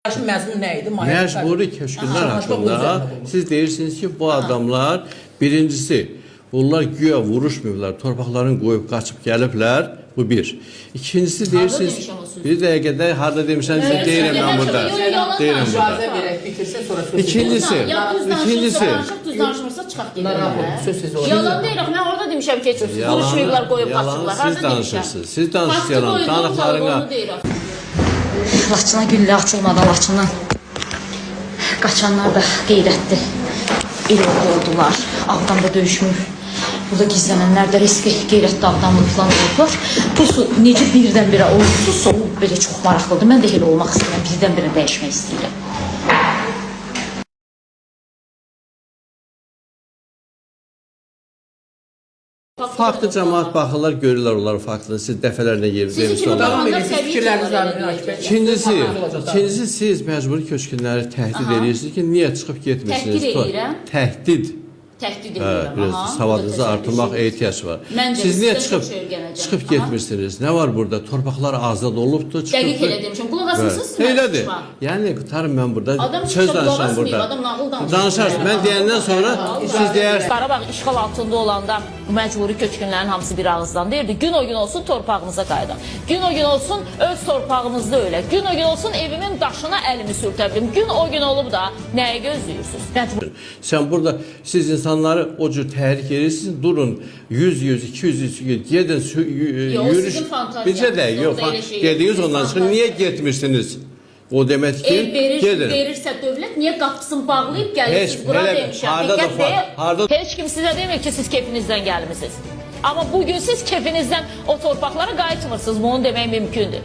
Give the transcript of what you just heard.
Məzmun nə idi? Məcburi köçkünlər haqqında siz deyirsiniz ki, bu adamlar birincisi, bunlar güya vuruşmuyorlar, torpaqlarını qoyub qaçıb gəliblər. Bu bir. İkincisi deyirsiniz, bir dəqiqədə harda demişsənsə deyirəm mən burada. Deyirəm burada. İkincisi, düz danışmırsa çıxaq gedirlər. Yalan deyirəm, mən orada demişəm ki, vuruşmuyorlar, qoyub qaçırlar. Siz danışırsınız. Siz danışırsınız yalan. Tanıqlarına. Laçına güllə açılmadan Laçından qaçanlar da qeyrətli il oldular. Ağdamda döyüşmür. Burada gizlənənlər də riski qeyrətli Ağdamlı falan oldular. Bu necə birdən-birə oldu, soğuk belə çox maraqlıdır. Mən də elə olmaq istəyirəm, birdən-birə dəyişmək istəyirəm. Faktı cəmaat baxırlar, görürlər onları faktını. Siz dəfələrlə yersiniz. İkincisi, siz məcburi köçkünləri təhdid edirsiniz ki, niyə çıxıb getmirsiniz? Təhdid edirəm. Təhdid. Təhdid edirəm. Biraz savadınızı artırmaq ehtiyac var. Siz niyə çıxıb getmirsiniz? Nə var burada? Torpaqlar azad olubdur. Dəqiq elə demişəm. Qulaq asmısınız? Elədir. Yəni, qutarım mən burada. Söz danışıram burada. Adam nağıl danışır. Danışarsın. Mən deyəndən sonra siz deyərsiniz. Qarabağ işğal altında olanda məcburi köçkünlərin hamısı bir ağızdan deyirdi. Gün o gün olsun torpağımıza qayıdın. Gün o gün olsun öz torpağımızda ölə. Gün o gün olsun evimin daşına əlimi sürtə bilim. Gün o gün olub da nəyə gözləyirsiniz? Sən burada siz insanları o cür təhrik edirsiniz. Durun 100, 200 gedin yürüyüş. Bizə də yox. Gediniz ondan sonra niyə getmirsiniz? O demək ki, gedin. Verirsə dövlət niyə qapısını bağlayıb gəlirsiniz? Bura demişəm. Heç kim sizə demir ki, siz kefinizdən gəlmisiniz. Amma bugün siz kefinizdən o torpaqlara qayıtmırsınız. Bunu demək mümkündür.